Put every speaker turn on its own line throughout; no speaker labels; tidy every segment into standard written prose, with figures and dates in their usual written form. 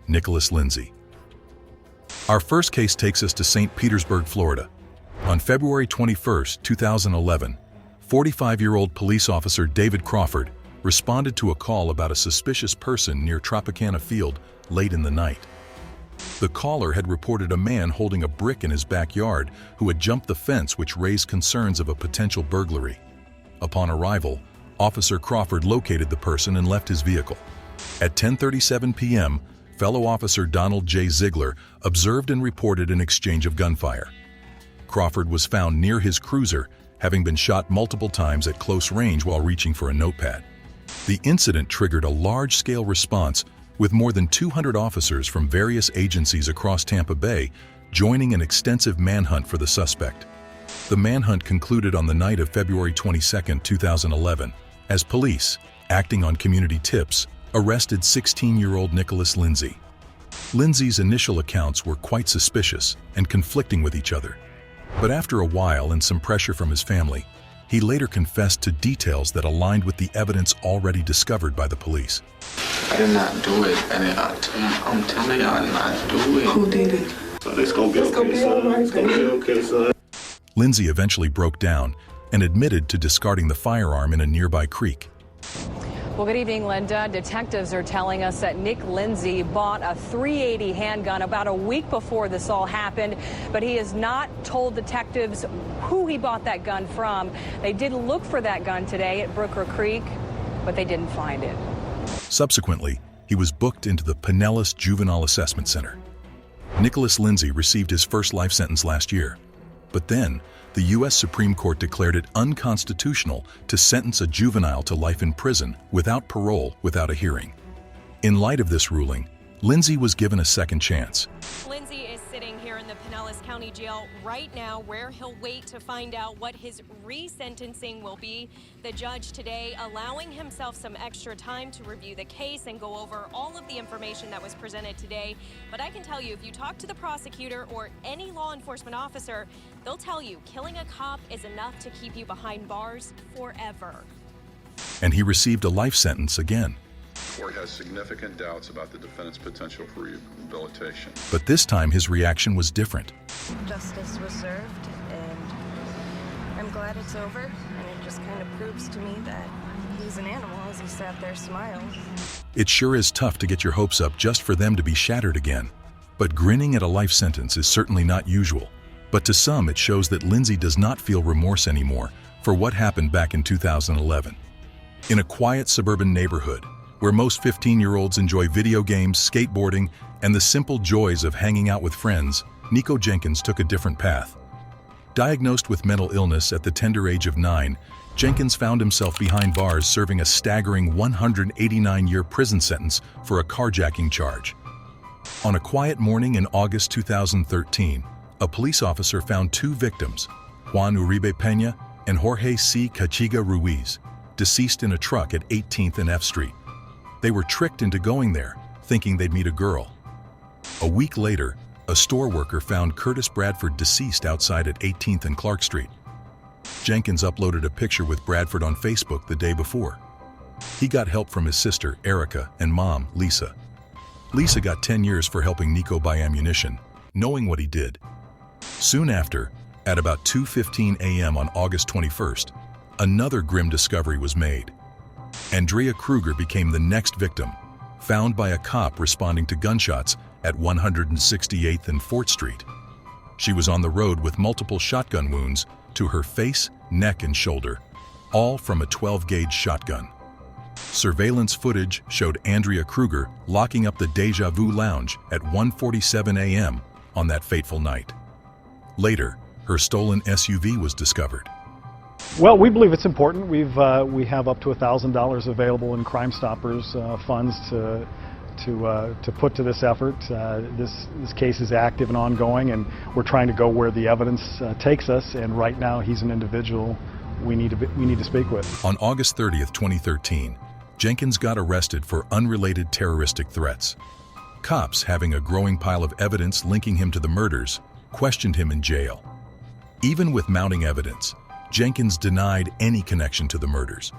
Nicholas Lindsay. Our first case takes us to St. Petersburg, Florida. On February 21, 2011, 45-year-old police officer David Crawford responded to a call about a suspicious person near Tropicana Field late in the night. The caller had reported a man holding a brick in his backyard who had jumped the fence, which raised concerns of a potential burglary. Upon arrival, Officer Crawford located the person and left his vehicle. At 10:37 p.m., fellow officer Donald J. Ziegler observed and reported an exchange of gunfire. Crawford was found near his cruiser, having been shot multiple times at close range while reaching for a notepad. The incident triggered a large-scale response, with more than 200 officers from various agencies across Tampa Bay joining an extensive manhunt for the suspect. The manhunt concluded on the night of February 22, 2011, as police, acting on community tips, arrested 16-year-old Nicholas Lindsay. Lindsay's initial accounts were quite suspicious and conflicting with each other. But after a while and some pressure from his family, he later confessed to details that aligned with the evidence already discovered by the police.
I did not do it, and I'm telling you, I did not do it. Who did it?
So it's gonna be okay, son. It's gonna be okay, son.
Lindsay eventually broke down and admitted to discarding the firearm in a nearby creek.
Well, good evening, Linda. Detectives are telling us that Nick Lindsay bought a .380 handgun about a week before this all happened, but he has not told detectives who he bought that gun from. They did look for that gun today at Brooker Creek, but they didn't find it.
Subsequently, he was booked into the Pinellas Juvenile Assessment Center. Nicholas Lindsay received his first life sentence last year, but then the U.S. Supreme Court declared it unconstitutional to sentence a juvenile to life in prison without parole without a hearing. In light of this ruling, Lindsay was given a second chance.
Lindsay is sitting here in the Pinellas County Jail right now, where he'll wait to find out what his resentencing will be. The judge today allowing himself some extra time to review the case and go over all of the information that was presented today. But I can tell you, if you talk to the prosecutor or any law enforcement officer, they'll tell you killing a cop is enough to keep you behind bars forever.
And he received a life sentence again.
The court has significant doubts about the defendant's potential for rehabilitation.
But this time his reaction was different.
Justice was served, and I'm glad it's over, and it just kind of proves to me that he's an animal as he sat there smiling.
It sure is tough to get your hopes up just for them to be shattered again. But grinning at a life sentence is certainly not usual. But to some, it shows that Lindsay does not feel remorse anymore for what happened back in 2011. In a quiet suburban neighborhood, where most 15-year-olds enjoy video games, skateboarding, and the simple joys of hanging out with friends, Nico Jenkins took a different path. Diagnosed with mental illness at the tender age of 9, Jenkins found himself behind bars serving a staggering 189-year prison sentence for a carjacking charge. On a quiet morning in August 2013, a police officer found two victims, Juan Uribe Peña and Jorge C. Cachiga Ruiz, deceased in a truck at 18th and F Street. They were tricked into going there, thinking they'd meet a girl. A week later, a store worker found Curtis Bradford deceased outside at 18th and Clark Street. Jenkins uploaded a picture with Bradford on Facebook the day before. He got help from his sister, Erica, and mom, Lisa. Lisa got 10 years for helping Nico buy ammunition, knowing what he did. Soon after, at about 2:15 a.m. on August 21st, another grim discovery was made. Andrea Kruger became the next victim, found by a cop responding to gunshots at 168th and 4th Street. She was on the road with multiple shotgun wounds to her face, neck, and shoulder, all from a 12-gauge shotgun. Surveillance footage showed Andrea Kruger locking up the Deja Vu Lounge at 1:47 a.m. on that fateful night. Later, her stolen SUV was discovered.
Well, we believe it's important. We have up to $1,000 available in Crime Stoppers funds to put to this effort. This case is active and ongoing, and we're trying to go where the evidence takes us. And right now, he's an individual we need to speak with.
On August 30th, 2013, Jenkins got arrested for unrelated terroristic threats. Cops, having a growing pile of evidence linking him to the murders, questioned him in jail. Even with mounting evidence, Jenkins denied any connection to the murders.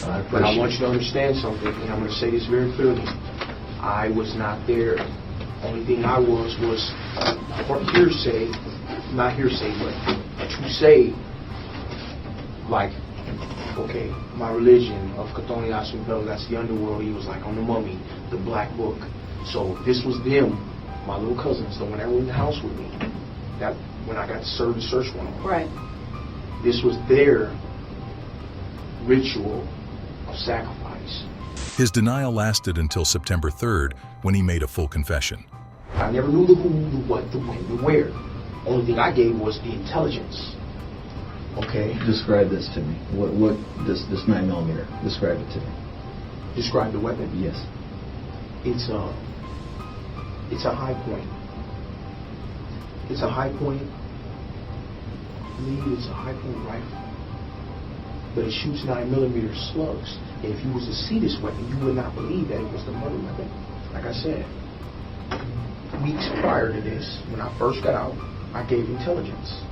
But I want you to understand something, and I'm going to say this very clearly. I was not there Only thing I was hearsay, not hearsay, but to say, like, okay, my religion of Courtrooms Chaos, that's the underworld. He was like on the Mummy, the Black Book. So this was them, my little cousins, the one that were in the house with me. That when I got served a search warrant.
Right.
This was their ritual of sacrifice.
His denial lasted until September 3rd, when he made a full confession.
I never knew the who, the what, the when, the where. Only thing I gave was the intelligence. Okay.
Describe this to me. What this 9mm? Describe it to me.
Describe the weapon?
Yes.
It's a high point. It's a high point. I believe it's a high point rifle. But it shoots 9mm slugs. And if you was to see this weapon, you would not believe that it was the murder weapon. Like I said, weeks prior to this, when I first got out, I gave intelligence.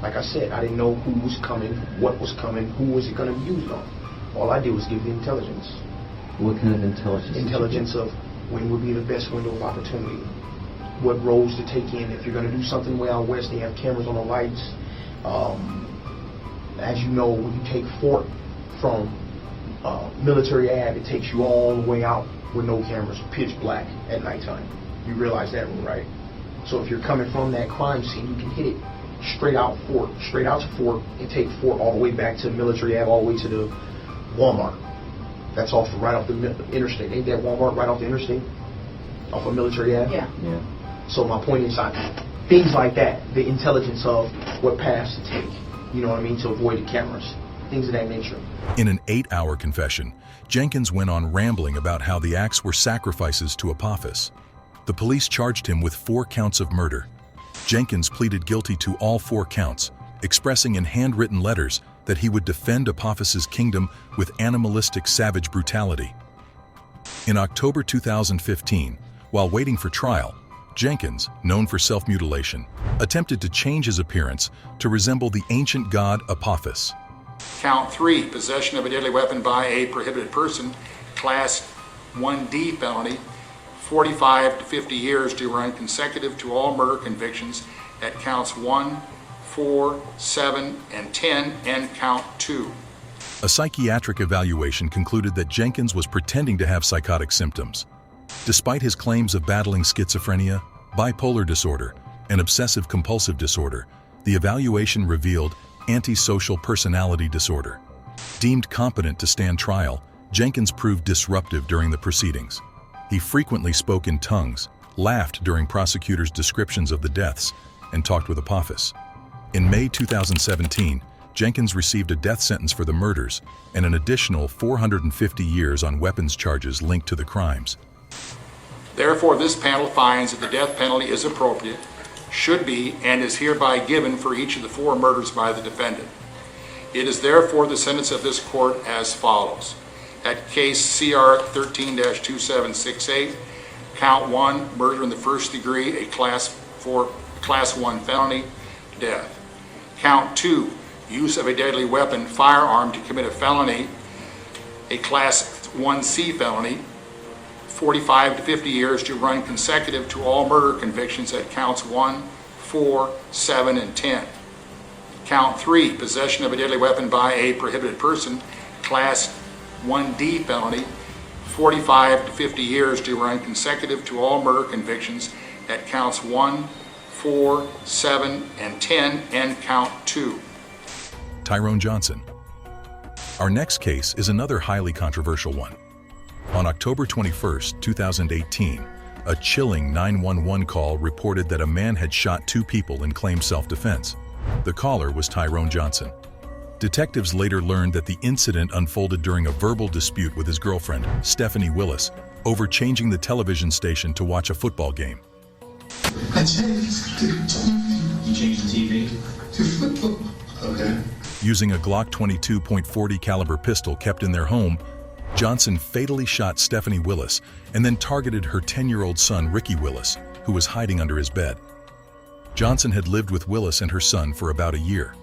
Like I said, I didn't know who was coming, what was coming, who was it going to be used on. All I did was give the intelligence.
What kind of intelligence?
Intelligence of when would be the best window of opportunity. What roads to take in. If you're going to do something way out west, they have cameras on the lights. As you know, when you take Fort from Military Ave, it takes you all the way out with no cameras, pitch black at nighttime. You realize that one, right? So if you're coming from that crime scene, you can hit it straight out to Fort, and take Fort all the way back to Military Ave, all the way to the Walmart. That's right off the interstate. Ain't that Walmart right off the interstate? Off of Military Ave?
Yeah.
So my point is, things like that, the intelligence of what paths to take, you know what I mean, to avoid the cameras, things of that nature.
In an 8-hour confession, Jenkins went on rambling about how the acts were sacrifices to Apophis. The police charged him with 4 counts of murder. Jenkins pleaded guilty to all 4 counts, expressing in handwritten letters that he would defend Apophis's kingdom with animalistic savage brutality. In October 2015, while waiting for trial, Jenkins, known for self-mutilation, attempted to change his appearance to resemble the ancient god Apophis.
Count 3, possession of a deadly weapon by a prohibited person, Class 1D felony, 45 to 50 years to run consecutive to all murder convictions at counts 1, 4, 7, and 10, and count 2.
A psychiatric evaluation concluded that Jenkins was pretending to have psychotic symptoms. Despite his claims of battling schizophrenia, bipolar disorder, and obsessive-compulsive disorder, the evaluation revealed antisocial personality disorder. Deemed competent to stand trial, Jenkins proved disruptive during the proceedings. He frequently spoke in tongues, laughed during prosecutors' descriptions of the deaths, and talked with Apophis. In May 2017, Jenkins received a death sentence for the murders and an additional 450 years on weapons charges linked to the crimes.
Therefore, this panel finds that the death penalty is appropriate, should be, and is hereby given for each of the 4 murders by the defendant. It is therefore the sentence of this court as follows. At case CR 13-2768, count 1, murder in the first degree, a class 1 felony, death. Count 2, use of a deadly weapon, firearm to commit a felony, a class 1C felony, 45 to 50 years to run consecutive to all murder convictions at counts 1, 4, 7, and 10. Count 3, possession of a deadly weapon by a prohibited person, class 1D felony, 45 to 50 years to run consecutive to all murder convictions at counts 1, 4, 7, and 10, and count 2.
Tyrone Johnson. Our next case is another highly controversial one. On October 21, 2018, a chilling 911 call reported that a man had shot 2 people and claimed self-defense. The caller was Tyrone Johnson. Detectives later learned that the incident unfolded during a verbal dispute with his girlfriend, Stephanie Willis, over changing the television station to watch a football game.
I changed the TV.
You changed the TV?
To football. Okay.
Using a Glock 22.40 caliber pistol kept in their home, Johnson fatally shot Stephanie Willis and then targeted her 10-year-old son, Ricky Willis, who was hiding under his bed. Johnson had lived with Willis and her son for about a year.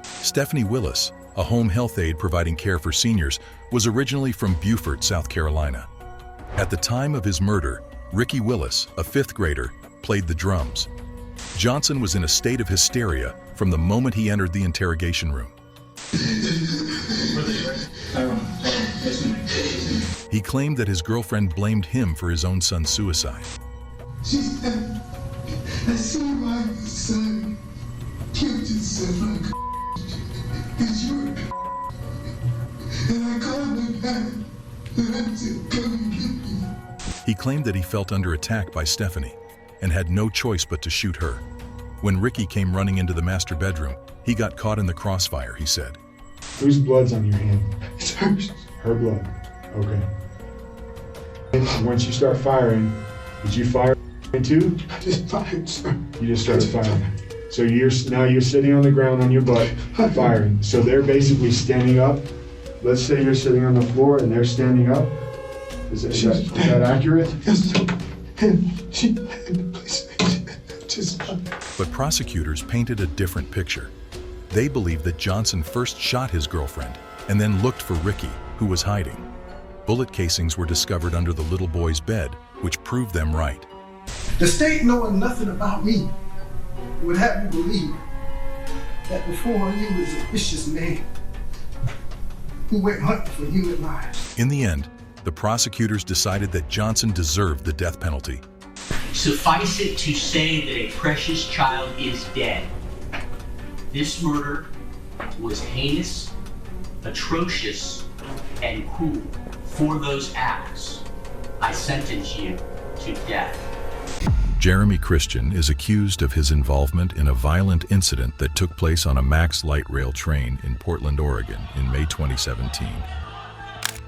Stephanie Willis, a home health aide providing care for seniors, was originally from Beaufort, South Carolina. At the time of his murder, Ricky Willis, a fifth grader, played the drums. Johnson was in a state of hysteria from the moment he entered the interrogation room. He claimed that his girlfriend blamed him for his own son's suicide.
She said, I see my son killed himself like because you were and I called him back and I said, come and get me.
He claimed that he felt under attack by Stephanie and had no choice but to shoot her. When Ricky came running into the master bedroom, he got caught in the crossfire, he said.
Whose blood's on your hand?
It's hers.
Her blood. Okay. And once you start firing, did you fire too?
I just fired, sir.
You just started firing. So you're sitting on the ground on your butt, firing. So they're basically standing up. Let's say you're sitting on the floor and they're standing up. Is that accurate?
Yes, sir. And she had the place just.
But prosecutors painted a different picture. They believed that Johnson first shot his girlfriend and then looked for Ricky, who was hiding. Bullet casings were discovered under the little boy's bed, which proved them right.
The state, knowing nothing about me, would have you believe that before you was a vicious man who went hunting for human lives.
In the end, the prosecutors decided that Johnson deserved the death penalty.
Suffice it to say that a precious child is dead. This murder was heinous, atrocious, and cruel. For those acts, I sentence you to death.
Jeremy Christian is accused of his involvement in a violent incident that took place on a Max Light Rail train in Portland, Oregon in May 2017.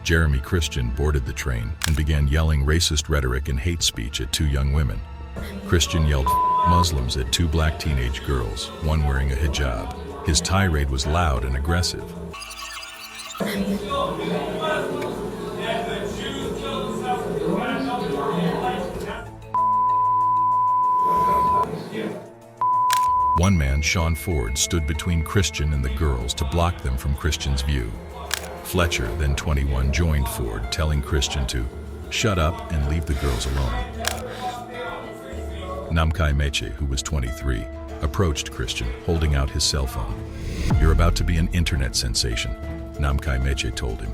Jeremy Christian boarded the train and began yelling racist rhetoric and hate speech at two young women. Christian yelled Muslims at two black teenage girls, one wearing a hijab. His tirade was loud and aggressive. One man, Sean Ford, stood between Christian and the girls to block them from Christian's view. Fletcher, then 21, joined Ford, telling Christian to shut up and leave the girls alone. Namkai Meche, who was 23, approached Christian, holding out his cell phone. "You're about to be an internet sensation," Namkai Meche told him.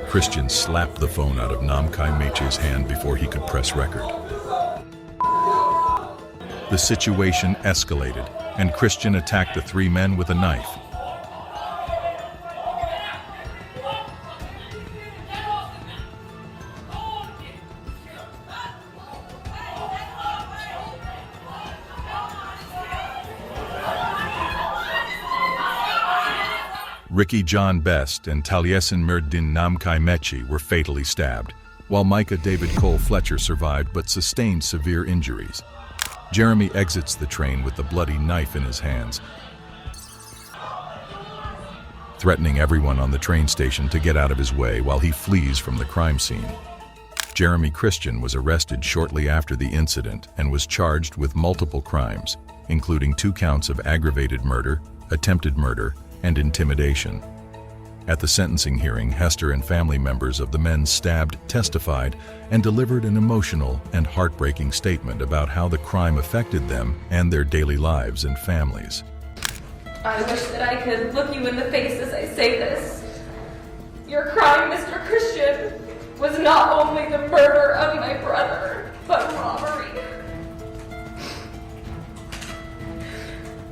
Christian slapped the phone out of Namkai Meche's hand before he could press record. The situation escalated, and Christian attacked the three men with a knife. Ricky John Best and Taliesin Merdin Namkai Meche were fatally stabbed, while Micah David Cole Fletcher survived but sustained severe injuries. Jeremy exits the train with the bloody knife in his hands, threatening everyone on the train station to get out of his way while he flees from the crime scene. Jeremy Christian was arrested shortly after the incident and was charged with multiple crimes, including 2 counts of aggravated murder, attempted murder, and intimidation. At the sentencing hearing, Hester and family members of the men stabbed testified and delivered an emotional and heartbreaking statement about how the crime affected them and their daily lives and families.
I wish that I could look you in the face as I say this. Your crime, Mr. Christian, was not only the murder of my brother, but robbery.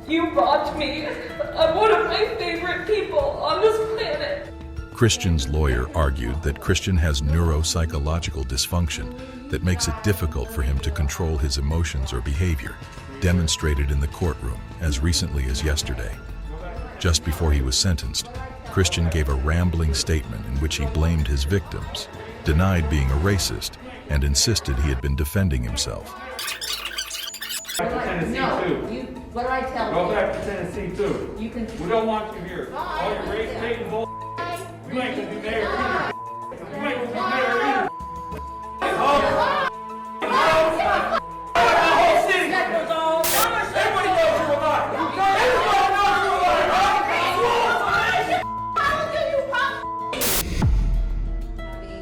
You robbed me of one of my favorite people on this planet.
Christian's lawyer argued that Christian has neuropsychological dysfunction that makes it difficult for him to control his emotions or behavior, demonstrated in the courtroom as recently as yesterday. Just before he was sentenced, Christian gave a rambling statement in which he blamed his victims, denied being a racist, and insisted he had been defending himself.
What did I tell you?
Go back to Tennessee too.
You can.
We don't want you here. All your race hating bull. You ain't gonna be mayor either. You ain't gonna be mayor either.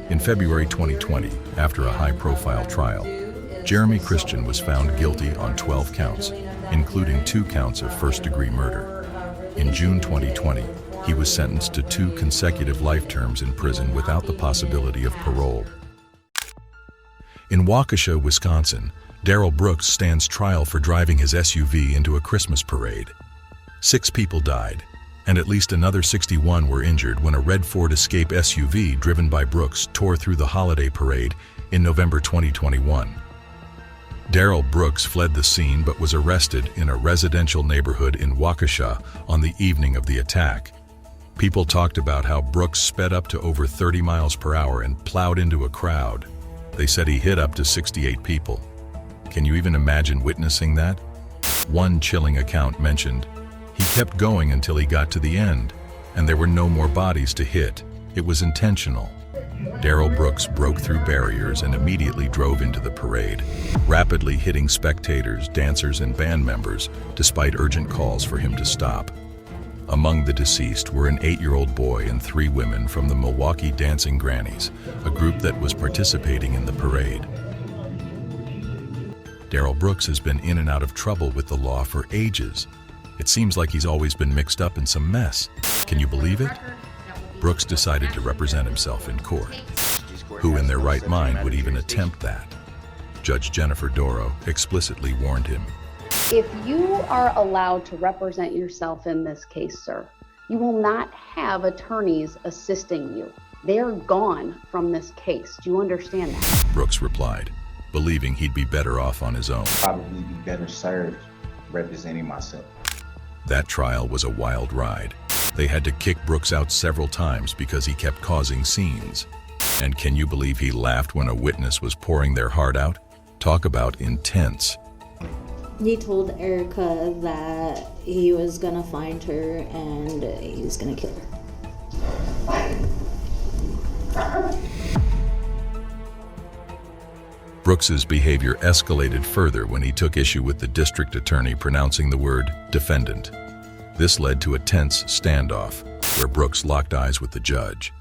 In February 2020, after a high-profile trial, Jeremy Christian was found guilty on 12 counts, including 2 counts of first-degree murder. In June 2020, he was sentenced to 2 consecutive life terms in prison without the possibility of parole. In Waukesha, Wisconsin, Darrell Brooks stands trial for driving his SUV into a Christmas parade. 6 people died, and at least another 61 were injured when a red Ford Escape SUV driven by Brooks tore through the holiday parade in November 2021. Darrell Brooks fled the scene but was arrested in a residential neighborhood in Waukesha on the evening of the attack. People talked about how Brooks sped up to over 30 miles per hour and plowed into a crowd. They said he hit up to 68 people. Can you even imagine witnessing that? One chilling account mentioned, "He kept going until he got to the end, and there were no more bodies to hit. It was intentional." Darrell Brooks broke through barriers and immediately drove into the parade, rapidly hitting spectators, dancers, and band members, despite urgent calls for him to stop. Among the deceased were an 8-year-old boy and 3 women from the Milwaukee Dancing Grannies, a group that was participating in the parade. Darrell Brooks has been in and out of trouble with the law for ages. It seems like he's always been mixed up in some mess. Can you believe it? Brooks decided to represent himself in court. Who in their right mind would even attempt that? Judge Jennifer Doro explicitly warned him.
If you are allowed to represent yourself in this case, sir, you will not have attorneys assisting you. They are gone from this case. Do you understand that?
Brooks replied, believing he'd be better off on his own.
Probably be better served representing myself.
That trial was a wild ride. They had to kick Brooks out several times because he kept causing scenes. And can you believe he laughed when a witness was pouring their heart out? Talk about intense.
He told Erica that he was gonna find her and he was gonna kill her.
Brooks's behavior escalated further when he took issue with the district attorney pronouncing the word defendant. This led to a tense standoff where Brooks locked eyes with the judge.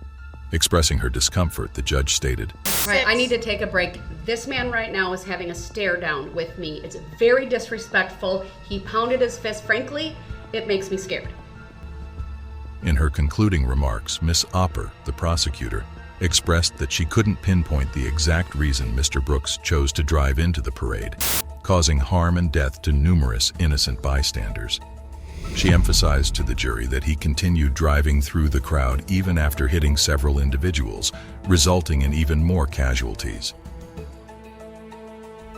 Expressing her discomfort, the judge stated,
"All right, I need to take a break. This man right now is having a stare down with me. It's very disrespectful. He pounded his fist. Frankly, it makes me scared."
In her concluding remarks, Miss Opper, the prosecutor, expressed that she couldn't pinpoint the exact reason Mr. Brooks chose to drive into the parade, causing harm and death to numerous innocent bystanders. She emphasized to the jury that he continued driving through the crowd even after hitting several individuals, resulting in even more casualties.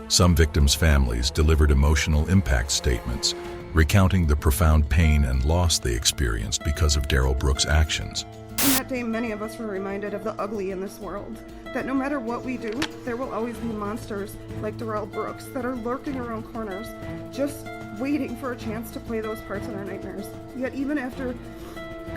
Some victims' families delivered emotional impact statements, recounting the profound pain and loss they experienced because of Darrell Brooks' actions.
On that day, many of us were reminded of the ugly in this world, that no matter what we do, there will always be monsters like Darrell Brooks that are lurking around corners, just waiting for a chance to play those parts in our nightmares. Yet even after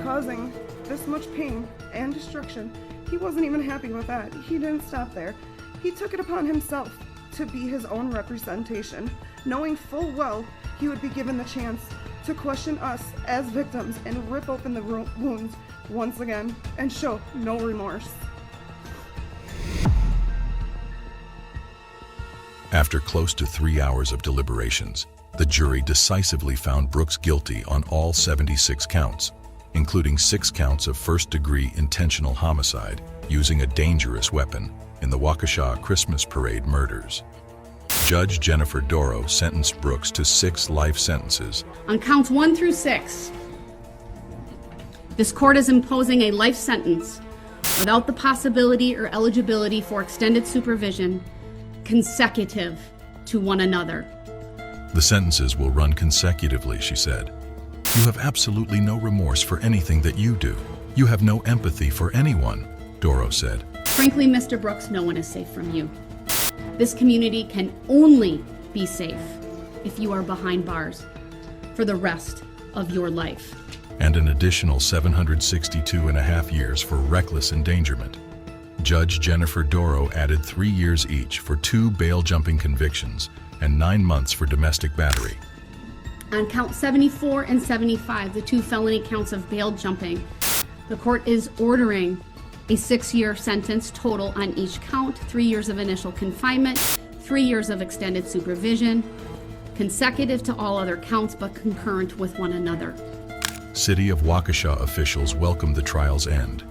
causing this much pain and destruction, he wasn't even happy with that. He didn't stop there. He took it upon himself to be his own representation, knowing full well he would be given the chance to question us as victims and rip open the wounds once again and show no remorse.
After close to 3 hours of deliberations, the jury decisively found Brooks guilty on all 76 counts, including 6 counts of first-degree intentional homicide using a dangerous weapon in the Waukesha Christmas Parade murders. Judge Jennifer Doro sentenced Brooks to 6 life sentences.
On counts 1 through 6, this court is imposing a life sentence without the possibility or eligibility for extended supervision consecutive to one another.
The sentences will run consecutively, she said. You have absolutely no remorse for anything that you do. You have no empathy for anyone, Doro said.
Frankly, Mr. Brooks, no one is safe from you. This community can only be safe if you are behind bars for the rest of your life.
And an additional 762.5 years for reckless endangerment. Judge Jennifer Doro added 3 years each for 2 bail jumping convictions and 9 months for domestic battery.
On count 74 and 75, the 2 felony counts of bail jumping, the court is ordering a 6-year sentence total on each count, 3 years of initial confinement, 3 years of extended supervision, consecutive to all other counts but concurrent with one another.
City of Waukesha officials welcomed the trial's end.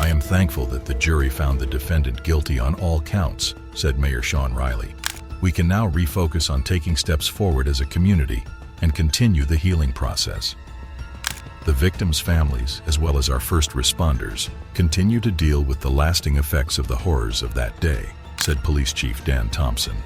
"I am thankful that the jury found the defendant guilty on all counts," said Mayor Sean Riley. "We can now refocus on taking steps forward as a community and continue the healing process." The victims' families, as well as our first responders, continue to deal with the lasting effects of the horrors of that day, said Police Chief Dan Thompson.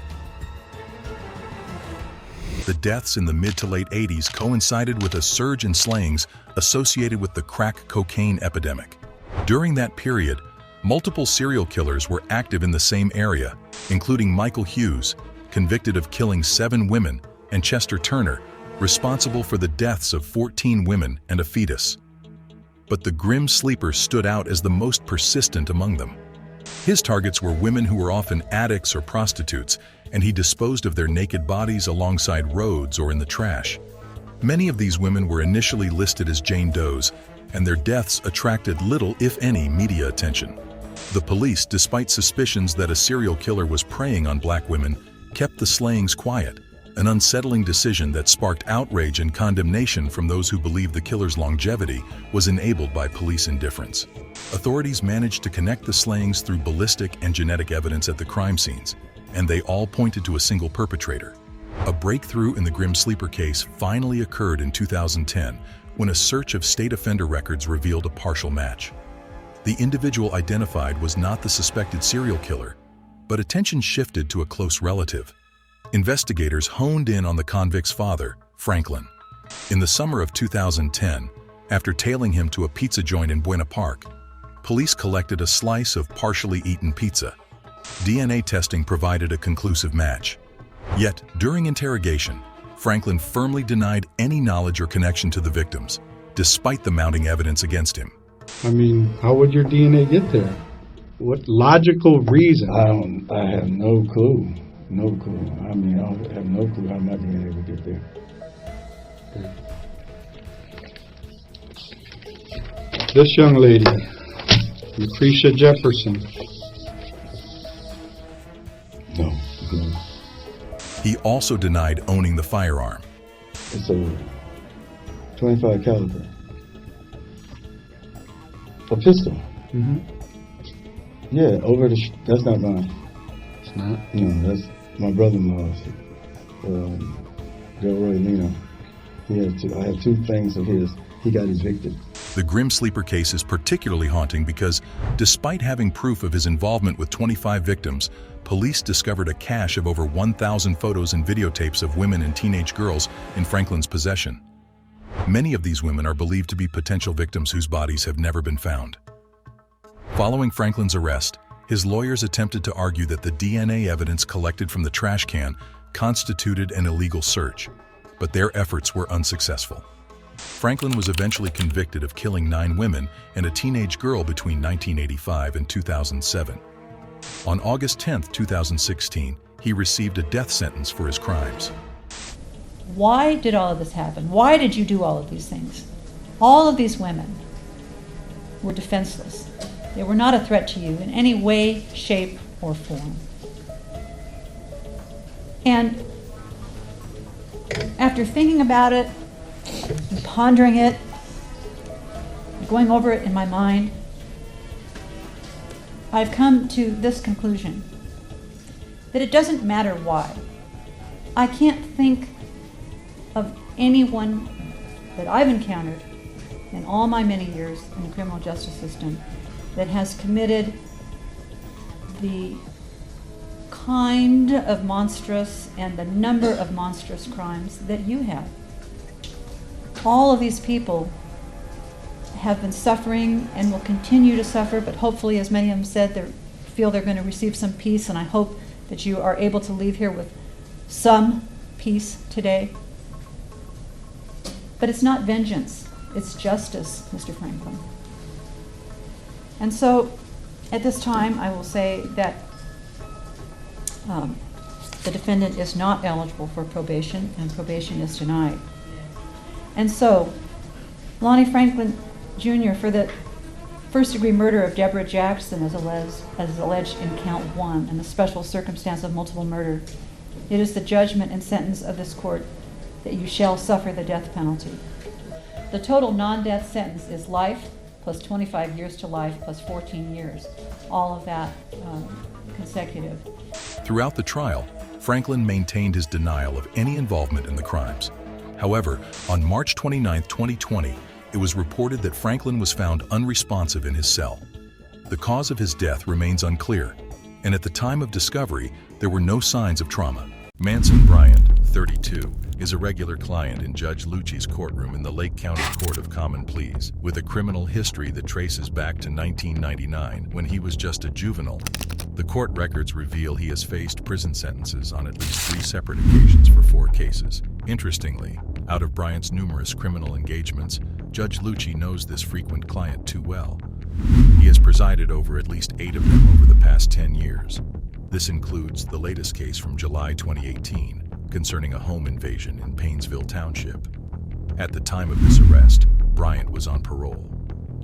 The deaths in the mid to late 80s coincided with a surge in slayings associated with the crack cocaine epidemic. During that period, multiple serial killers were active in the same area, including Michael Hughes, convicted of killing 7 women, and Chester Turner, responsible for the deaths of 14 women and a fetus. But the grim sleeper stood out as the most persistent among them. His targets were women who were often addicts or prostitutes, and he disposed of their naked bodies alongside roads or in the trash. Many of these women were initially listed as Jane Does, and their deaths attracted little, if any, media attention. The police, despite suspicions that a serial killer was preying on black women, kept the slayings quiet, an unsettling decision that sparked outrage and condemnation from those who believed the killer's longevity was enabled by police indifference. Authorities managed to connect the slayings through ballistic and genetic evidence at the crime scenes, and they all pointed to a single perpetrator. A breakthrough in the Grim Sleeper case finally occurred in 2010 when a search of state offender records revealed a partial match. The individual identified was not the suspected serial killer, but attention shifted to a close relative. Investigators honed in on the convict's father, Franklin. In the summer of 2010, after tailing him to a pizza joint in Buena Park, police collected a slice of partially eaten pizza. DNA testing provided a conclusive match. Yet, during interrogation, Franklin firmly denied any knowledge or connection to the victims, despite the mounting evidence against him.
I mean, how would your DNA get there? What logical reason?
I have no clue. No clue. I mean, I have no clue how my DNA would get there.
This young lady, Lucretia Jefferson.
No.
He also denied owning the firearm.
It's a 25 caliber. A pistol.
Mm-hmm.
Yeah, that's not mine.
It's not?
No, that's my brother-in-law's. Joe Roy Lino. I have 2 things of his. He got evicted.
The Grim Sleeper case is particularly haunting because, despite having proof of his involvement with 25 victims, police discovered a cache of over 1,000 photos and videotapes of women and teenage girls in Franklin's possession. Many of these women are believed to be potential victims whose bodies have never been found. Following Franklin's arrest, his lawyers attempted to argue that the DNA evidence collected from the trash can constituted an illegal search, but their efforts were unsuccessful. Franklin was eventually convicted of killing 9 women and a teenage girl between 1985 and 2007. On August 10, 2016, he received a death sentence for his crimes.
Why did all of this happen? Why did you do all of these things? All of these women were defenseless. They were not a threat to you in any way, shape, or form. And after thinking about it, and pondering it, going over it in my mind, I've come to this conclusion, that it doesn't matter why. I can't think of anyone that I've encountered in all my many years in the criminal justice system that has committed the kind of monstrous and the number of monstrous crimes that you have. All of these people have been suffering and will continue to suffer, but hopefully, as many of them said, they feel they're going to receive some peace, and I hope that you are able to leave here with some peace today. But it's not vengeance, it's justice, Mr. Franklin. And so, at this time, I will say that the defendant is not eligible for probation, and probation is denied. And so, Lonnie Franklin Jr., for the first-degree murder of Deborah Jackson as alleged in count 1 and the special circumstance of multiple murder. It is the judgment and sentence of this court that you shall suffer the death penalty. The total non-death sentence is life plus 25 years to life plus 14 years. All of that consecutive.
Throughout the trial, Franklin maintained his denial of any involvement in the crimes. However, on March 29, 2020, it was reported that Franklin was found unresponsive in his cell. The cause of his death remains unclear, and at the time of discovery, there were no signs of trauma. Manson Bryant, 32, is a regular client in Judge Lucci's courtroom in the Lake County Court of Common Pleas, with a criminal history that traces back to 1999, when he was just a juvenile. The court records reveal he has faced prison sentences on at least 3 separate occasions for 4 cases. Interestingly, out of Bryant's numerous criminal engagements, Judge Lucci knows this frequent client too well. He has presided over at least 8 of them over the past 10 years. This includes the latest case from July 2018, concerning a home invasion in Paynesville Township. At the time of this arrest, Bryant was on parole.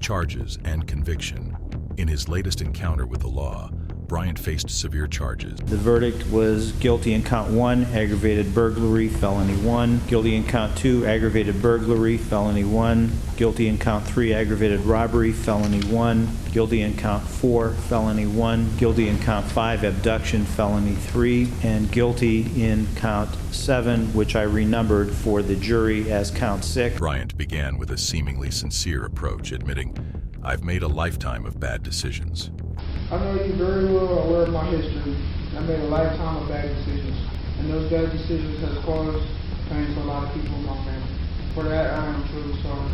Charges and conviction. In his latest encounter with the law, Bryant faced severe charges.
The verdict was guilty in count 1, aggravated burglary, felony 1, guilty in count 2, aggravated burglary, felony 1, guilty in count 3, aggravated robbery, felony 1, guilty in count 4, felony 1, guilty in count 5, abduction, felony 3, and guilty in count 7, which I renumbered for the jury as count 6.
Bryant began with a seemingly sincere approach, admitting, "I've made a lifetime of bad decisions."
I know you very well aware of my history. I made a lifetime of bad decisions, and those bad decisions has caused pain to a lot of people in my family. For that, I am truly sorry.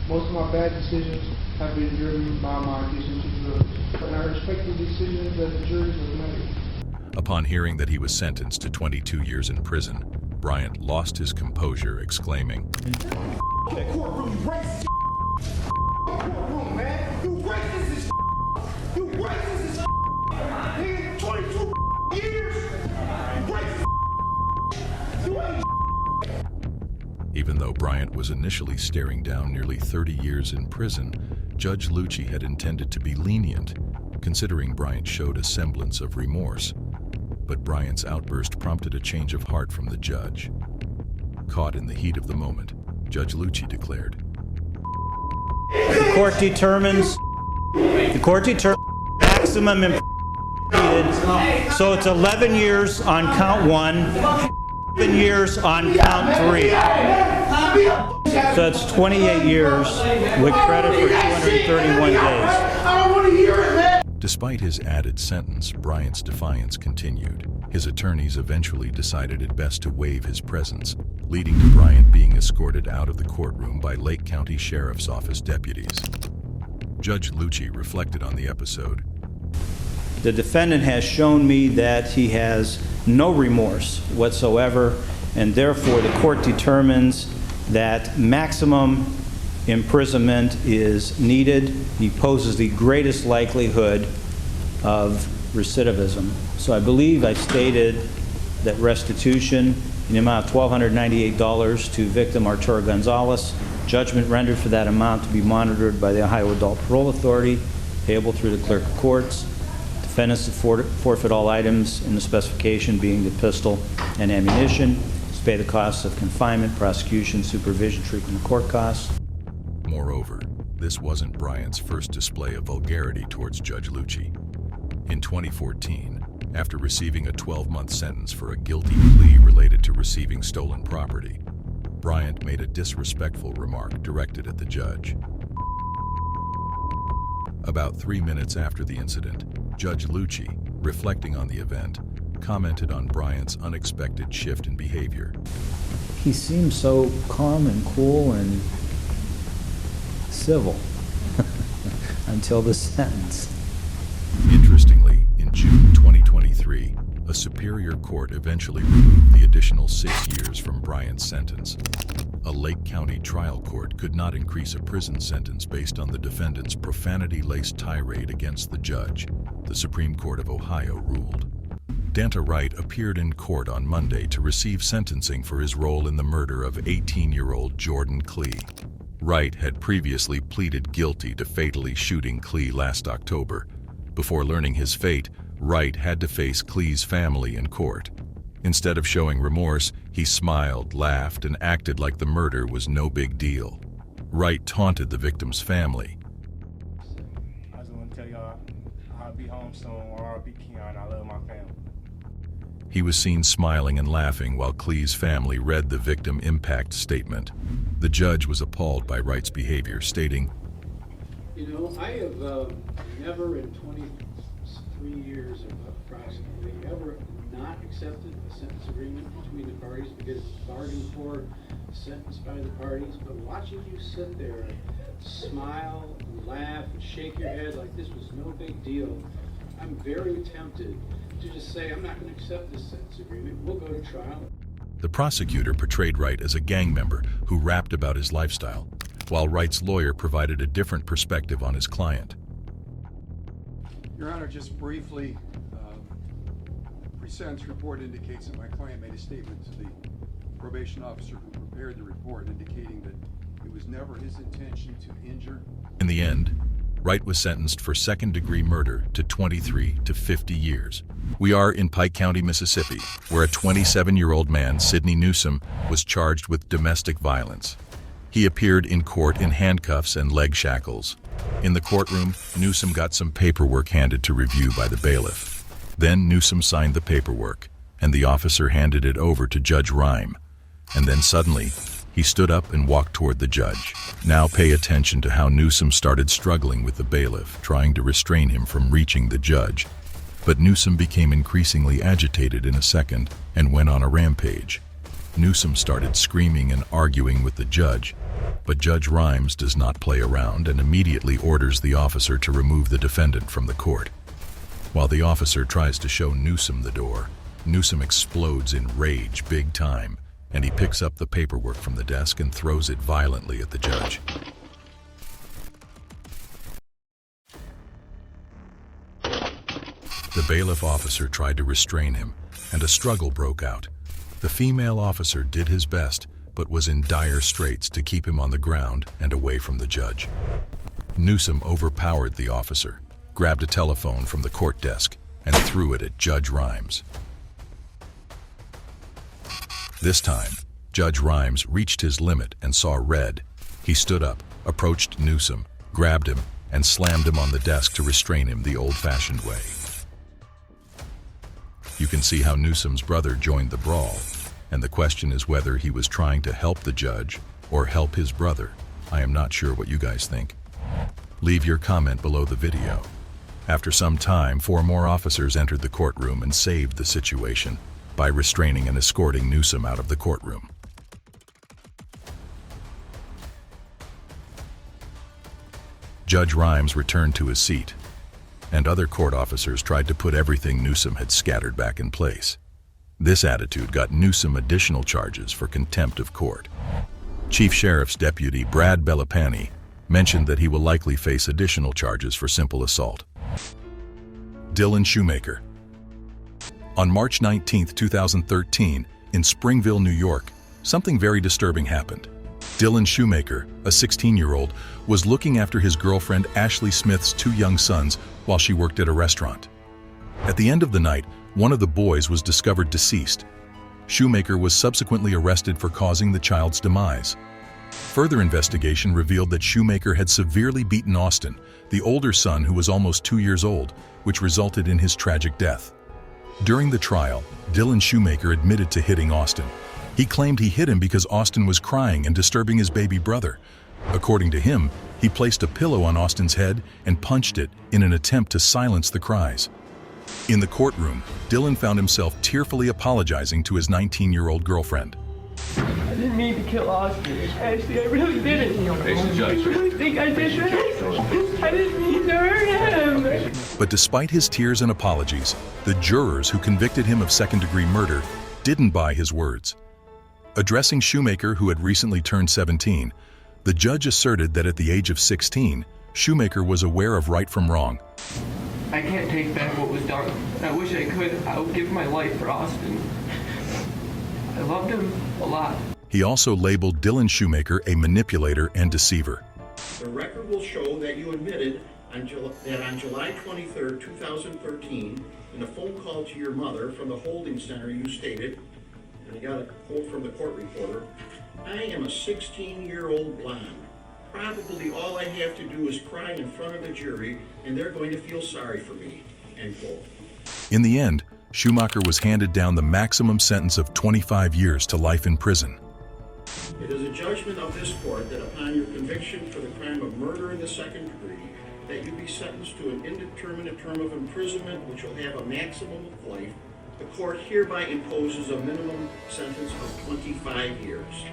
Most of my bad decisions have been driven by my addiction to drugs, and I respect the decisions that the juries have made.
Upon hearing that he was sentenced to 22 years in prison, Bryant lost his composure, exclaiming,
That courtroom, you racist courtroom, man. You racist as you racist as nigga, 22 years. Racist. You ain't
Even though Bryant was initially staring down nearly 30 years in prison, Judge Lucci had intended to be lenient, considering Bryant showed a semblance of remorse. But Bryant's outburst prompted a change of heart from the judge. Caught in the heat of the moment, Judge Lucci declared,
The court determines maximum imprisonment, so it's 11 years on count 1, 11 years on count 3. So it's 28 years with credit for 231 days.
I don't want to hear it, man.
Despite his added sentence, Bryant's defiance continued. His attorneys eventually decided it best to waive his presence, leading to Bryant being escorted out of the courtroom by Lake County Sheriff's Office deputies. Judge Lucci reflected on the episode.
The defendant has shown me that he has no remorse whatsoever, and therefore the court determines that maximum imprisonment is needed. He poses the greatest likelihood of recidivism. So I believe I stated that restitution in the amount of $1,298 to victim Arturo Gonzalez, judgment rendered for that amount to be monitored by the Ohio Adult Parole Authority, payable through the clerk of courts. Defendants to forfeit all items in the specification, being the pistol and ammunition, to pay the costs of confinement, prosecution, supervision, treatment, and court costs.
Moreover, this wasn't Bryant's first display of vulgarity towards Judge Lucci. In 2014, after receiving a 12-month sentence for a guilty plea related to receiving stolen property, Bryant made a disrespectful remark directed at the judge. About 3 minutes after the incident, Judge Lucci, reflecting on the event, commented on Bryant's unexpected shift in behavior.
He seems so calm and cool and civil until the sentence.
Interestingly, in June 2023, a superior court eventually removed the additional 6 years from Bryant's sentence. A Lake County trial court could not increase a prison sentence based on the defendant's profanity-laced tirade against the judge, the Supreme Court of Ohio ruled. Danta Wright appeared in court on Monday to receive sentencing for his role in the murder of 18-year-old Jordan Clee. Wright had previously pleaded guilty to fatally shooting Clee last October. Before learning his fate, Wright had to face Clee's family in court. Instead of showing remorse, he smiled, laughed, and acted like the murder was no big deal. Wright taunted the victim's family.
I just want to tell y'all I'll be home soon, or I'll be Keon. I love my family.
He was seen smiling and laughing while Clee's family read the victim impact statement. The judge was appalled by Wright's behavior, stating,
"You know, I have never in 23 years approximately ever not accepted a sentence agreement between the parties because it's bargained for, sentenced by the parties, but watching you sit there and smile and laugh and shake your head like this was no big deal, I'm very tempted to just say, I'm not going to accept this sentence agreement. We'll go to trial."
The prosecutor portrayed Wright as a gang member who rapped about his lifestyle, while Wright's lawyer provided a different perspective on his client.
Your Honor, just briefly, pre-sentence report indicates that my client made a statement to the probation officer who prepared the report indicating that it was never his intention to injure.
In the end, Wright was sentenced for second-degree murder to 23 to 50 years. We are in Pike County, Mississippi, where a 27-year-old man, Sidney Newsome, was charged with domestic violence. He appeared in court in handcuffs and leg shackles. In the courtroom, Newsome got some paperwork handed to review by the bailiff. Then Newsome signed the paperwork, and the officer handed it over to Judge Rime. And then suddenly, he stood up and walked toward the judge. Now pay attention to how Newsome started struggling with the bailiff, trying to restrain him from reaching the judge. But Newsome became increasingly agitated in a second and went on a rampage. Newsome started screaming and arguing with the judge, but Judge Rimes does not play around and immediately orders the officer to remove the defendant from the court. While the officer tries to show Newsome the door, Newsome explodes in rage big time, and he picks up the paperwork from the desk and throws it violently at the judge. The bailiff officer tried to restrain him, and a struggle broke out. The female officer did his best, but was in dire straits to keep him on the ground and away from the judge. Newsome overpowered the officer, grabbed a telephone from the court desk, and threw it at Judge Rimes. This time, Judge Rimes reached his limit and saw red. He stood up, approached Newsome, grabbed him, and slammed him on the desk to restrain him the old-fashioned way. You can see how Newsome's brother joined the brawl, and the question is whether he was trying to help the judge or help his brother. I am not sure what you guys think. Leave your comment below the video. After some time, 4 more officers entered the courtroom and saved the situation by restraining and escorting Newsome out of the courtroom. Judge Rimes returned to his seat, and other court officers tried to put everything Newsome had scattered back in place. This attitude got Newsome additional charges for contempt of court. Chief Sheriff's Deputy Brad Bellapani mentioned that he will likely face additional charges for simple assault. Dylan Shoemaker. On March 19, 2013, in Springville, New York, something very disturbing happened. Dylan Shoemaker, a 16-year-old, was looking after his girlfriend Ashley Smith's 2 young sons while she worked at a restaurant. At the end of the night, one of the boys was discovered deceased. Shoemaker was subsequently arrested for causing the child's demise. Further investigation revealed that Shoemaker had severely beaten Austin, the older son who was almost 2 years old, which resulted in his tragic death. During the trial, Dylan Shoemaker admitted to hitting Austin. He claimed he hit him because Austin was crying and disturbing his baby brother. According to him, he placed a pillow on Austin's head and punched it in an attempt to silence the cries. In the courtroom, Dylan found himself tearfully apologizing to his 19-year-old girlfriend.
I didn't mean to kill Austin. Ashley, I really didn't. I really think I did that. I didn't mean to hurt him.
But despite his tears and apologies, the jurors who convicted him of second-degree murder didn't buy his words. Addressing Shoemaker, who had recently turned 17, the judge asserted that at the age of 16, Shoemaker was aware of right from wrong.
I can't take back what was done. I wish I could. I would give my life for Austin. I loved him a lot.
He also labeled Dylan Shoemaker a manipulator and deceiver.
The record will show that you admitted that on July 23, 2013, in a phone call to your mother from the holding center, you stated, and I got a quote from the court reporter, "I am a 16-year-old blonde. Probably all I have to do is cry in front of the jury, and they're going to feel sorry for me," end quote.
In the end, Shoemaker was handed down the maximum sentence of 25 years to life in prison.
It is a judgment of this court that upon your conviction for the crime of murder in the second degree, that you be sentenced to an indeterminate term of imprisonment which will have a maximum of life. The court hereby imposes a minimum sentence of 25 years.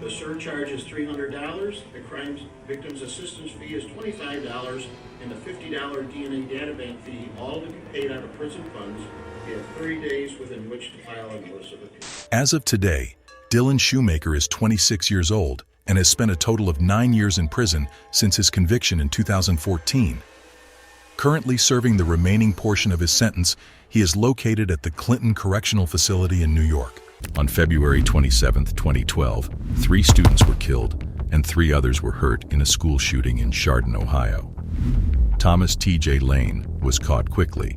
The surcharge is $300, the crime victim's assistance fee is $25, and the $50 DNA databank fee, all to be paid out of prison funds. You have 30 days within which to file a notice of appeal.
As of today, Dylan Shoemaker is 26 years old and has spent a total of 9 years in prison since his conviction in 2014. Currently serving the remaining portion of his sentence, he is located at the Clinton Correctional Facility in New York. On February 27, 2012, 3 students were killed and 3 others were hurt in a school shooting in Chardon, Ohio. Thomas T.J. Lane was caught quickly,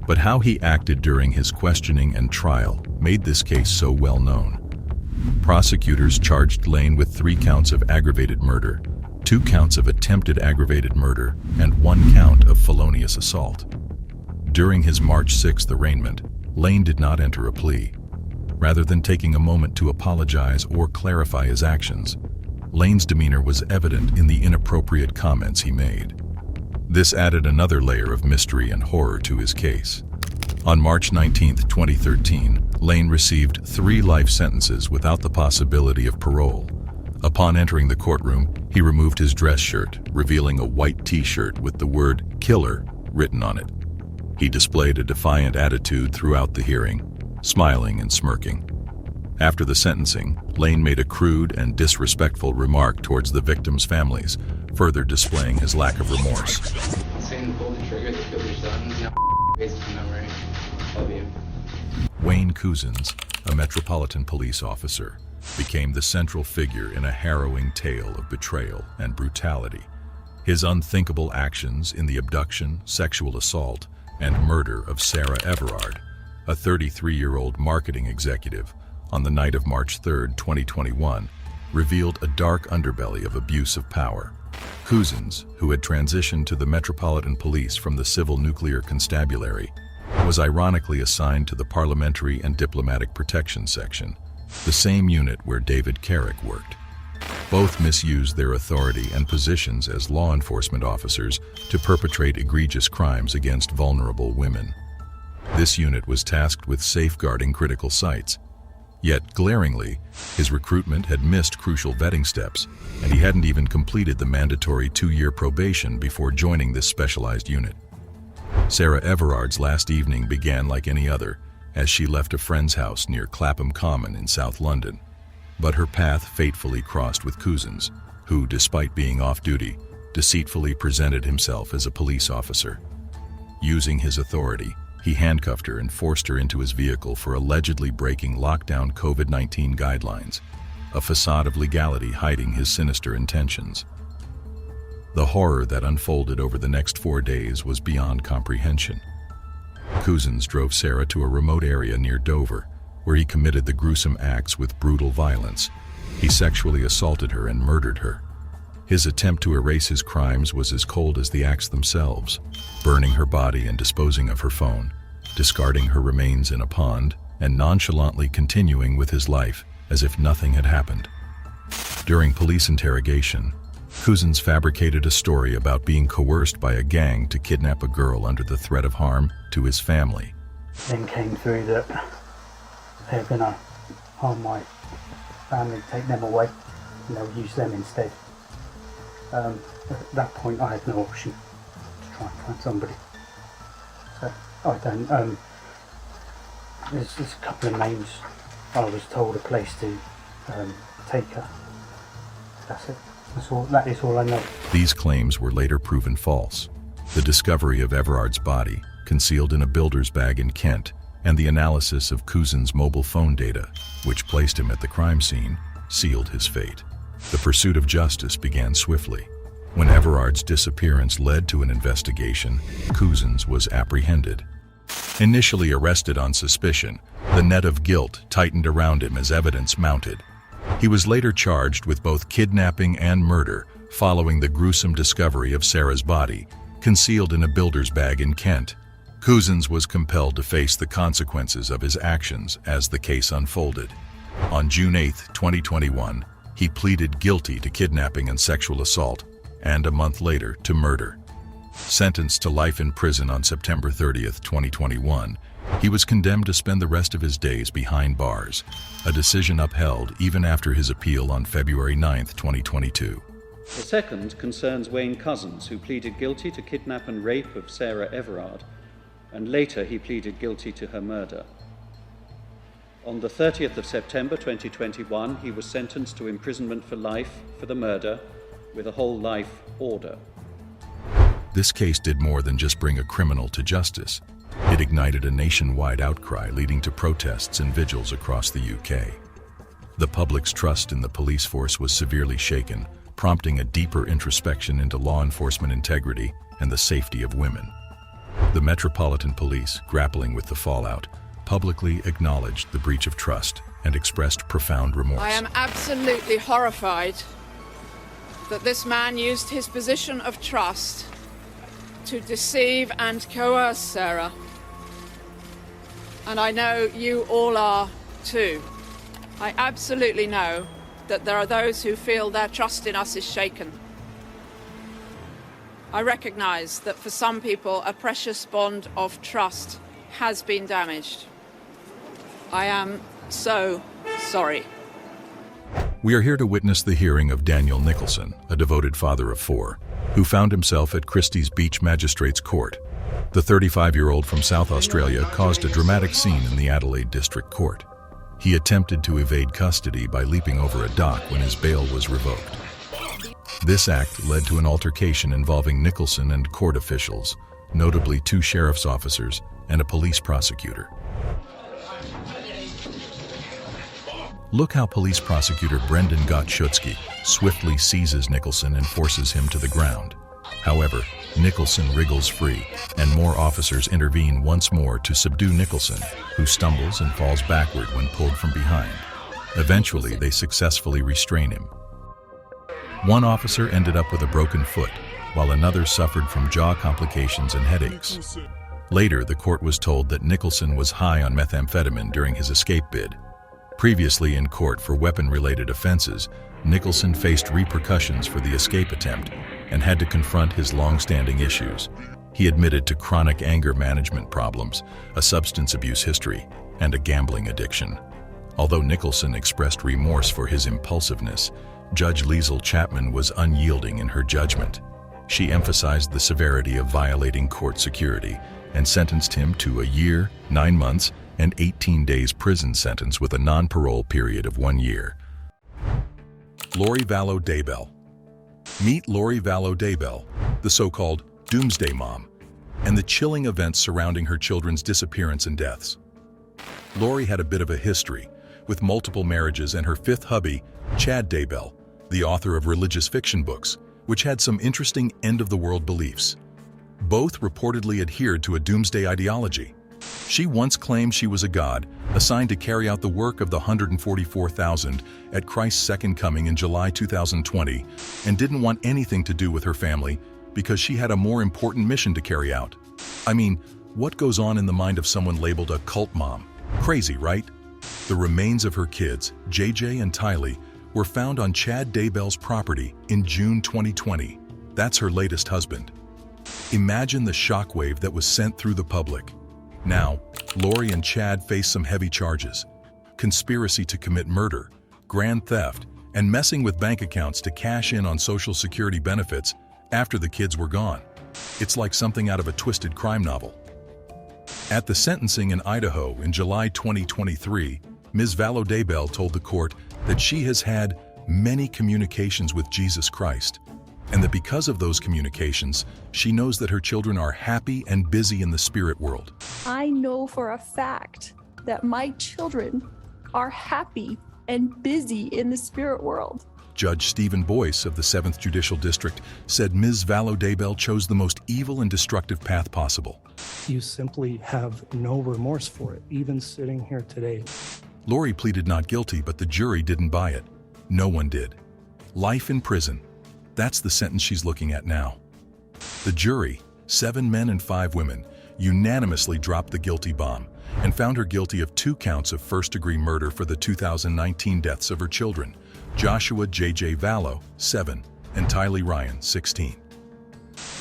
but how he acted during his questioning and trial made this case so well known. Prosecutors charged Lane with 3 counts of aggravated murder, 2 counts of attempted aggravated murder, and 1 count of felonious assault. During his March 6th arraignment, Lane did not enter a plea. Rather than taking a moment to apologize or clarify his actions, Lane's demeanor was evident in the inappropriate comments he made. This added another layer of mystery and horror to his case. On March 19, 2013, Lane received 3 life sentences without the possibility of parole. Upon entering the courtroom, he removed his dress shirt, revealing a white t-shirt with the word "killer" written on it. He displayed a defiant attitude throughout the hearing, smiling and smirking. After the sentencing, Lane made a crude and disrespectful remark towards the victims' families, further displaying his lack of remorse.
Saying pull the trigger to kill your son, basically memory. Love you.
Wayne Couzens, a Metropolitan Police officer, became the central figure in a harrowing tale of betrayal and brutality. His unthinkable actions in the abduction, sexual assault, and murder of Sarah Everard, a 33-year-old marketing executive, on the night of March 3, 2021, revealed a dark underbelly of abuse of power. Couzens, who had transitioned to the Metropolitan Police from the Civil Nuclear Constabulary, was ironically assigned to the Parliamentary and Diplomatic Protection Section, the same unit where David Carrick worked. Both misused their authority and positions as law enforcement officers to perpetrate egregious crimes against vulnerable women. This unit was tasked with safeguarding critical sites. Yet, glaringly, his recruitment had missed crucial vetting steps, and he hadn't even completed the mandatory 2-year probation before joining this specialized unit. Sarah Everard's last evening began like any other, as she left a friend's house near Clapham Common in South London. But her path fatefully crossed with Couzens, who, despite being off-duty, deceitfully presented himself as a police officer. Using his authority, he handcuffed her and forced her into his vehicle for allegedly breaking lockdown COVID-19 guidelines, a facade of legality hiding his sinister intentions. The horror that unfolded over the next 4 days was beyond comprehension. Couzens drove Sarah to a remote area near Dover, where he committed the gruesome acts with brutal violence. He sexually assaulted her and murdered her. His attempt to erase his crimes was as cold as the acts themselves, burning her body and disposing of her phone, discarding her remains in a pond, and nonchalantly continuing with his life as if nothing had happened. During police interrogation, Couzens fabricated a story about being coerced by a gang to kidnap a girl under the threat of harm to his family.
Then came through that they're going to harm my family, take them away, and they'll use them instead. At that point I had no option to try and find somebody. So I don't, there's a couple of names. I was told a place to take her. That's it. That is all I know.
These claims were later proven false. The discovery of Everard's body, concealed in a builder's bag in Kent, and the analysis of Couzens' mobile phone data, which placed him at the crime scene, sealed his fate. The pursuit of justice began swiftly. When Everard's disappearance led to an investigation, Cousins was apprehended. Initially arrested on suspicion, the net of guilt tightened around him as evidence mounted. He was later charged with both kidnapping and murder following the gruesome discovery of Sarah's body, concealed in a builder's bag in Kent. Cousins was compelled to face the consequences of his actions as the case unfolded. On June 8, 2021, he pleaded guilty to kidnapping and sexual assault, and a month later to murder. Sentenced to life in prison on September 30, 2021, he was condemned to spend the rest of his days behind bars, a decision upheld even after his appeal on February 9, 2022.
The second concerns Wayne Cousins, who pleaded guilty to kidnap and rape of Sarah Everard, and later he pleaded guilty to her murder. On the 30th of September 2021, he was sentenced to imprisonment for life for the murder with a whole life order.
This case did more than just bring a criminal to justice. It ignited a nationwide outcry leading to protests and vigils across the UK. The public's trust in the police force was severely shaken, prompting a deeper introspection into law enforcement integrity and the safety of women. The Metropolitan Police, grappling with the fallout, publicly acknowledged the breach of trust and expressed profound remorse.
I am absolutely horrified that this man used his position of trust to deceive and coerce Sarah. And I know you all are too. I absolutely know that there are those who feel their trust in us is shaken. I recognise that for some people a precious bond of trust has been damaged. I am so sorry.
We are here to witness the hearing of Daniel Nicholson, a devoted father of four, who found himself at Christie's Beach Magistrates Court. The 35-year-old from South Australia caused a dramatic scene in the Adelaide District Court. He attempted to evade custody by leaping over a dock when his bail was revoked. This act led to an altercation involving Nicholson and court officials, notably 2 sheriff's officers and a police prosecutor. Look how police prosecutor Brendan Gottschutski swiftly seizes Nicholson and forces him to the ground. However, Nicholson wriggles free, and more officers intervene once more to subdue Nicholson, who stumbles and falls backward when pulled from behind. Eventually, they successfully restrain him. One officer ended up with a broken foot, while another suffered from jaw complications and headaches. Later, the court was told that Nicholson was high on methamphetamine during his escape bid. Previously in court for weapon-related offenses, Nicholson faced repercussions for the escape attempt and had to confront his long-standing issues. He admitted to chronic anger management problems, a substance abuse history, and a gambling addiction. Although Nicholson expressed remorse for his impulsiveness, Judge Liesl Chapman was unyielding in her judgment. She emphasized the severity of violating court security and sentenced him to a year, 9 months, and 18 days prison sentence with a non-parole period of 1 year. Lori Vallow Daybell. Meet Lori Vallow Daybell, the so-called Doomsday Mom, and the chilling events surrounding her children's disappearance and deaths. Lori had a bit of a history, with multiple marriages and her 5th hubby, Chad Daybell, the author of religious fiction books, which had some interesting end-of-the-world beliefs. Both reportedly adhered to a doomsday ideology. She once claimed she was a god, assigned to carry out the work of the 144,000 at Christ's second coming in July 2020, and didn't want anything to do with her family because she had a more important mission to carry out. I mean, what goes on in the mind of someone labeled a cult mom? Crazy, right? The remains of her kids, JJ and Tylee, were found on Chad Daybell's property in June 2020. That's her latest husband. Imagine the shockwave that was sent through the public. Now, Lori and Chad face some heavy charges: conspiracy to commit murder, grand theft, and messing with bank accounts to cash in on Social Security benefits after the kids were gone. It's like something out of a twisted crime novel. At the sentencing in Idaho in July 2023, Ms. Vallow Daybell told the court that she has had many communications with Jesus Christ, and that because of those communications, she knows that her children are happy and busy in the spirit world.
I know for a fact that my children are happy and busy in the spirit world.
Judge Stephen Boyce of the 7th Judicial District said Ms. Valo Daybell chose the most evil and destructive path possible.
You simply have no remorse for it, even sitting here today.
Lori pleaded not guilty, but the jury didn't buy it. No one did. Life in prison. That's the sentence she's looking at now. The jury, 7 men and 5 women, unanimously dropped the guilty bomb and found her guilty of 2 counts of first-degree murder for the 2019 deaths of her children, Joshua J.J. Valo, 7, and Tylee Ryan, 16.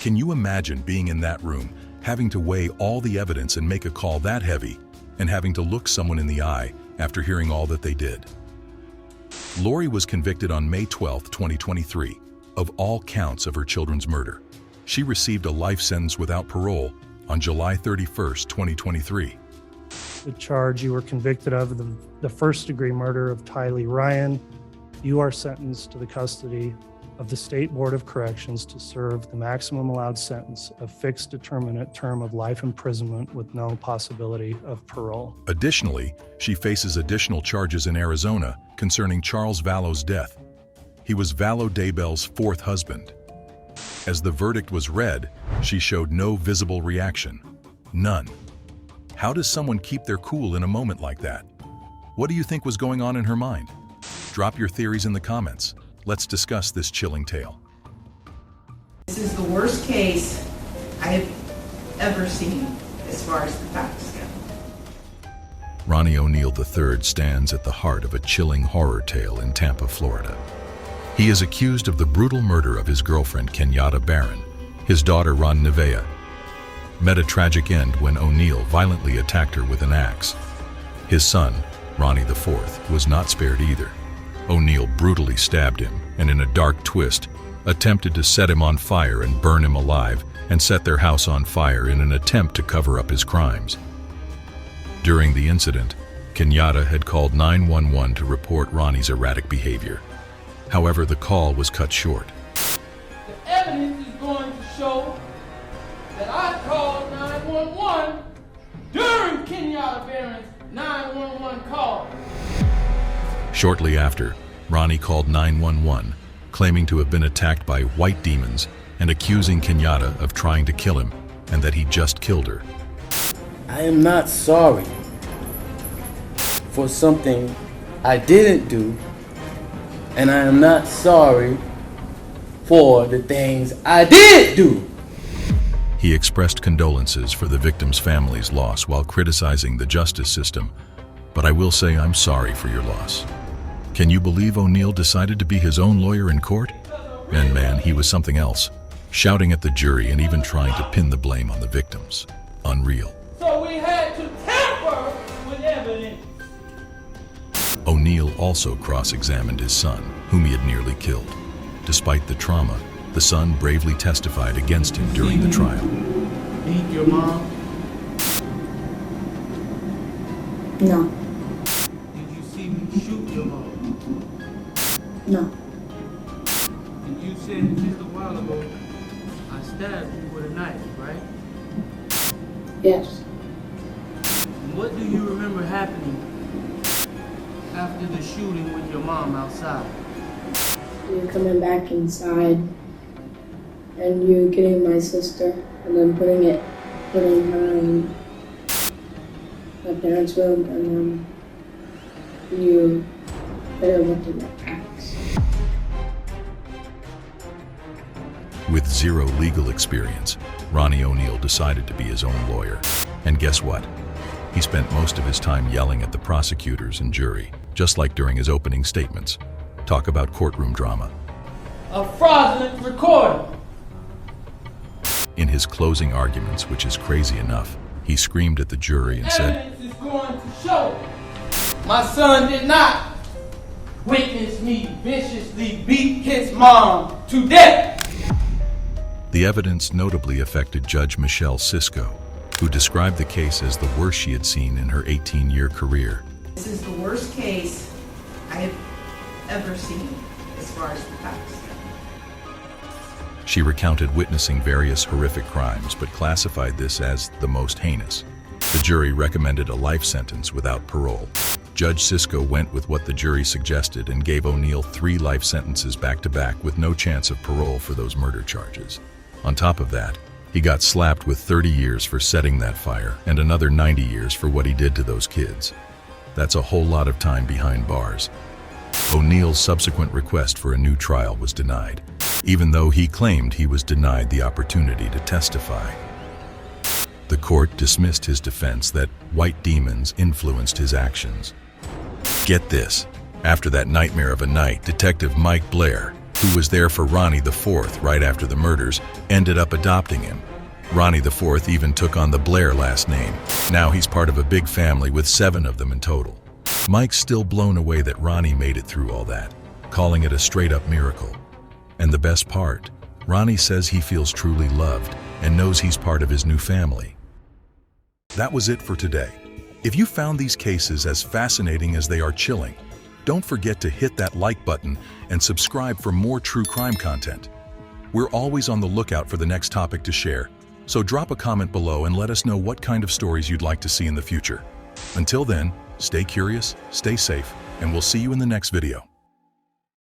Can you imagine being in that room, having to weigh all the evidence and make a call that heavy, and having to look someone in the eye after hearing all that they did? Lori was convicted on May 12, 2023, of all counts of her children's murder. She received a life sentence without parole on July 31, 2023.
The charge you were convicted of, the first-degree murder of Tylee Ryan, you are sentenced to the custody of the State Board of Corrections to serve the maximum allowed sentence of fixed determinate term of life imprisonment with no possibility of parole.
Additionally, she faces additional charges in Arizona concerning Charles Valo's death. He was Valo Daybell's 4th husband. As the verdict was read, she showed no visible reaction. None. How does someone keep their cool in a moment like that? What do you think was going on in her mind? Drop your theories in the comments. Let's discuss this chilling tale.
This is the worst case I have ever seen as far as the facts go.
Ronnie O'Neill III stands at the heart of a chilling horror tale in Tampa, Florida. He is accused of the brutal murder of his girlfriend Kenyatta Barron, his daughter Ron Nevea. Met a tragic end when O'Neill violently attacked her with an axe. His son, Ronnie IV, was not spared either. O'Neill brutally stabbed him and in a dark twist attempted to set him on fire and burn him alive and set their house on fire in an attempt to cover up his crimes. During the incident, Kenyatta had called 911 to report Ronnie's erratic behavior. However, the call was cut short.
The evidence is going to show that I called 911 during Kenyatta Barron's 911 call.
Shortly after, Ronnie called 911, claiming to have been attacked by white demons and accusing Kenyatta of trying to kill him and that he just killed her.
I am not sorry for something I didn't do, and I am not sorry for the things I did do.
He expressed condolences for the victims' families' loss while criticizing the justice system, but I will say I'm sorry for your loss. Can you believe O'Neill decided to be his own lawyer in court? And man, he was something else, shouting at the jury and even trying to pin the blame on the victims. Unreal.
So we had to tamper with evidence.
O'Neill also cross-examined his son, whom he had nearly killed. Despite the trauma, the son bravely testified against him during the trial.
Beat your mom?
No.
Did you see me shoot your mom?
No.
And you said just a while ago, I stabbed you with a knife, right?
Yes.
And what do you remember happening after the shooting with your mom outside?
You coming back inside and you getting my sister and then putting her in my parents' room and then you hit her with the axe.
With zero legal experience, Ronnie O'Neill decided to be his own lawyer. And guess what? He spent most of his time yelling at the prosecutors and jury, just like during his opening statements. Talk about courtroom drama.
A fraudulent recording.
In his closing arguments, which is crazy enough, he screamed at the jury and said,
Evidence is going to show my son did not witness me viciously beat his mom to death.
The evidence notably affected Judge Michelle Cisco, who described the case as the worst she had seen in her 18-year career.
This is the worst case I have ever seen as far as the facts go.
She recounted witnessing various horrific crimes, but classified this as the most heinous. The jury recommended a life sentence without parole. Judge Sisko went with what the jury suggested and gave O'Neill 3 life sentences back-to-back with no chance of parole for those murder charges. On top of that, he got slapped with 30 years for setting that fire and another 90 years for what he did to those kids. That's a whole lot of time behind bars. O'Neill's subsequent request for a new trial was denied, even though he claimed he was denied the opportunity to testify. The court dismissed his defense that white demons influenced his actions. Get this, after that nightmare of a night, Detective Mike Blair, who was there for Ronnie IV right after the murders, ended up adopting him. Ronnie IV even took on the Blair last name. Now he's part of a big family with 7 of them in total. Mike's still blown away that Ronnie made it through all that, calling it a straight-up miracle. And the best part, Ronnie says he feels truly loved and knows he's part of his new family. That was it for today. If you found these cases as fascinating as they are chilling, don't forget to hit that like button and subscribe for more true crime content. We're always on the lookout for the next topic to share, so drop a comment below and let us know what kind of stories you'd like to see in the future. Until then, stay curious, stay safe, and we'll see you in the next video.